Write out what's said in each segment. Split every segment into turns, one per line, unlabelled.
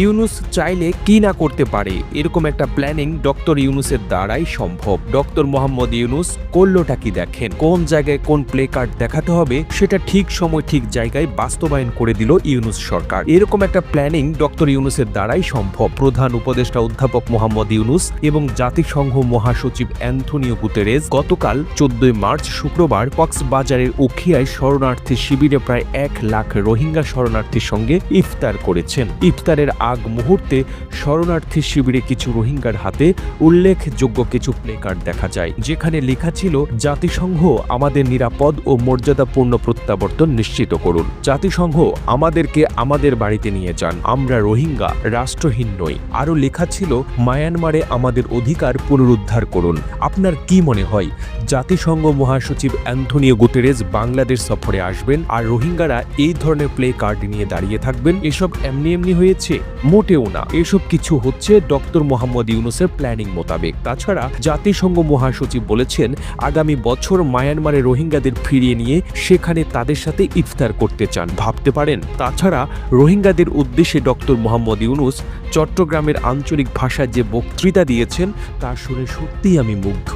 ইউনূস চাইলে কি না করতে পারে, এরকম একটা প্ল্যানিং ডক্টর ইউনূসের দ্বারাই সম্ভব। ডক্টর মোহাম্মদ ইউনূস করলোটা কি দেখেন, কোন জায়গায় কোন প্লে কার্ড দেখাতে হবে সেটা ঠিক সময় ঠিক জায়গায় বাস্তবায়ন করে দিল ইউনূস সরকার। এরকম একটা প্ল্যানিং ডক্টর ইউনূসের দ্বারাই সম্ভব। প্রধান উপদেষ্টা অধ্যাপক মোহাম্মদ ইউনূস এবং জাতিসংঘ মহাসচিব অ্যান্থনিও গুতেরেস গতকাল 14 মার্চ শুক্রবার কক্সবাজারের উখিয়ায় শরণার্থী শিবিরে প্রায় 1 লাখ রোহিঙ্গা শরণার্থীর সঙ্গে ইফতার করেছেন। ইফতারের আগ মুহূর্তে শরণার্থী শিবিরে কিছু রোহিঙ্গার হাতে উল্লেখযোগ্য কিছু প্লে কার্ড দেখা যায়, যেখানে লেখা ছিল, জাতিসংঘ আমাদের নিরাপদ ও মর্যাদাপূর্ণ প্রত্যাবর্তন নিশ্চিত করুন, জাতিসংঘ আমাদেরকে আমাদের বাড়িতে নিয়ে যান, আমরা রোহিঙ্গা রাষ্ট্রহীন নই। আরও লেখা ছিল, মায়ানমারে আমাদের অধিকার পুনরুদ্ধার করুন। আপনার কি মনে হয় জাতিসংঘ মহাসচিব অ্যান্থনিও গুতেরেস বাংলাদেশ সফরে আসবেন আর রোহিঙ্গারা এই ধরনের প্লে কার্ড নিয়ে দাঁড়িয়ে থাকবেন? এসব এমনি হয়েছে? মোটেও না। এসব কিছু হচ্ছে ডক্টর মোহাম্মদ ইউনূসের প্ল্যানিং মোতাবেক। তাছাড়া জাতিসংঘ মহাসচিব বলেছেন, আগামী বছর মায়ানমারে রোহিঙ্গাদের ফিরিয়ে নিয়ে সেখানে তাদের সাথে ইফতার করতে চান। ভাবতে পারেন। তাছাড়া রোহিঙ্গাদের উদ্দেশ্যে ডক্টর মোহাম্মদ ইউনূস চট্টগ্রামের আঞ্চলিক ভাষায় যে বক্তৃতা দিয়েছেন তা শুনে সত্যিই আমি মুগ্ধ।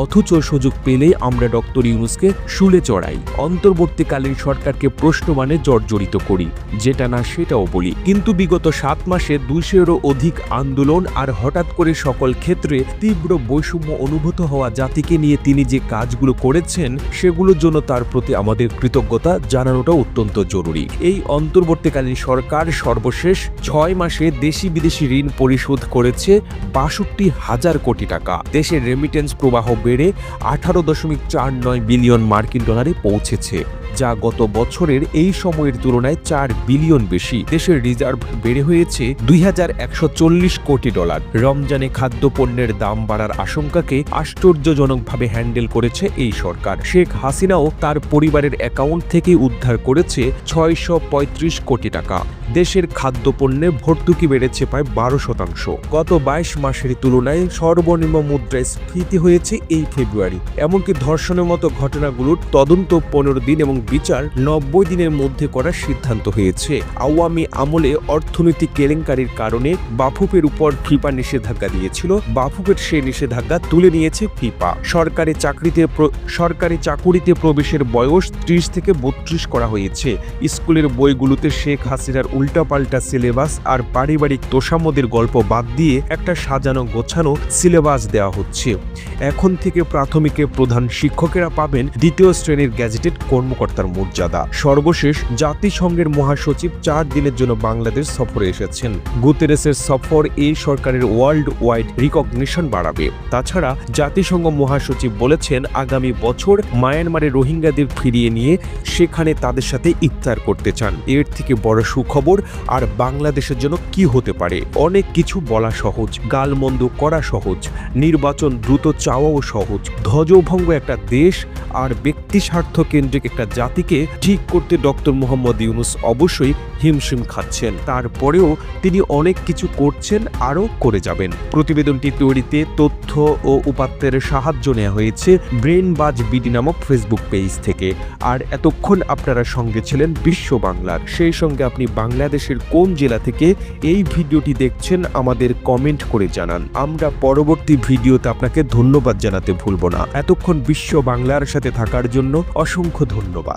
অথচ সুযোগ পেলেই আমরা ডক্টর ইউনূসকে শুলে চড়াই, অন্তর্বর্তীকালীন সরকারকে প্রশ্নমানে জর্জরিত করি, যেটা না সেটাও বলি। কিন্তু বিগত 7 মাসে 200-এরও অধিক আন্দোলন আর হঠাৎ করে সকল ক্ষেত্রে তীব্র বৈষম্য অনুভূত হওয়া জাতিকে নিয়ে তিনি যে কাজগুলো করেছেন সেগুলোর জন্য তার প্রতি আমাদের কৃতজ্ঞতা জানানোটা অত্যন্ত জরুরি। এই অন্তর্বর্তীকালীন সরকার সর্বশেষ 6 মাসে দেশি বিদেশি ঋণ পরিশোধ করেছে 62,000 কোটি টাকা। দেশের রেমিটেন্স প্রবাহ বেড়ে 18.49 বিলিয়ন মার্কিন ডলারে পৌঁছেছে, যা গত বছরের এই সময়ের তুলনায় 4 বিলিয়ন বেশি। দেশের রিজার্ভ বেড়ে হয়েছে 2140 কোটি ডলার। রমজানে খাদ্যপণ্যের দাম বাড়ার আশঙ্কাকে আশ্চর্যজনকভাবে হ্যান্ডেল করেছে এই সরকার। শেখ হাসিনাও তার পরিবারের অ্যাকাউন্ট থেকে উদ্ধার করেছে 635 কোটি টাকা। দেশের খাদ্যপণ্যে ভর্তুকি বেড়েছে প্রায় 12%। গত 22 মাসের তুলনায় সর্বনিম্ন মুদ্রাস্ফীতি হয়েছে এই ফেব্রুয়ারি। এমনকি ধর্ষণের মতো ঘটনাগুলোর তদন্ত 15 দিন এবং বিচার 90 দিনের মধ্যে করার সিদ্ধান্ত হয়েছে। আওয়ামী আমলে অর্থনৈতিক কেলেঙ্কারির কারণে বাফুফের উপর ফিফা নিষেধাজ্ঞা দিয়েছিল, বাফুফের সেই নিষেধাজ্ঞা তুলে নিয়েছে ফিফা। সরকারি চাকুরিতে প্রবেশের বয়স 30 থেকে 32 করা হয়েছে। স্কুলের বইগুলোতে শেখ হাসিনার উল্টাপাল্টা সিলেবাস আর পারিবারিক তোষামোদের গল্প বাদ দিয়ে একটা সাজানো গোছানো সিলেবাস দেওয়া হচ্ছে। এখন থেকে প্রাথমিকের প্রধান শিক্ষকেরা পাবেন 2য় শ্রেণীর গ্যাজেটেড কর্মকর্তার মর্যাদা। সর্বশেষ জাতিসংঘের মহাসচিব 4 দিনের জন্য বাংলাদেশ সফরে এসেছেন। গুতেরেসের সফর এই সরকারের ওয়ার্ল্ড ওয়াইড রিকগনিশন বাড়াবে। তাছাড়া জাতিসংঘ মহাসচিব বলেছেন, আগামী বছর মায়ানমারে রোহিঙ্গাদের ফিরিয়ে নিয়ে সেখানে তাদের সাথে ইফতার করতে চান। এর থেকে বড় সুখবর আর বাংলাদেশের জন্য কি হতে পারে? অনেক কিছু বলা সহজ, গালমন্দ করা সহজ, নির্বাচন দ্রুত চাওয়াও সহজ। ধ্বজভঙ্গ একটা দেশ আর ব্যক্তি স্বার্থ কেন্দ্রিক একটা জাতিকে ঠিক করতে ডক্টর মোহাম্মদ ইউনূস অবশ্যই হিমশিম খাচ্ছেন। তারপরেও তিনি অনেক কিছু করছেন, আরও করে যাবেন। প্রতিবেদনটি তৈরিতে তথ্য ও উপাত্তের সাহায্য নেওয়া হয়েছে ব্রেনবাজ বিডি নামক ফেসবুক পেজ থেকে। আর এতক্ষণ আপনারা সঙ্গে ছিলেন বিশ্ব বাংলার। সেই সঙ্গে আপনি বাংলাদেশের কোন জেলা থেকে এই ভিডিওটি দেখছেন আমাদের কমেন্ট করে জানান। আমরা পরবর্তী ভিডিওতে আপনাকে ধন্যবাদ জানাতে ভুলব না। এতক্ষণ বিশ্ব বাংলার সাথে থাকার জন্য অসংখ্য ধন্যবাদ।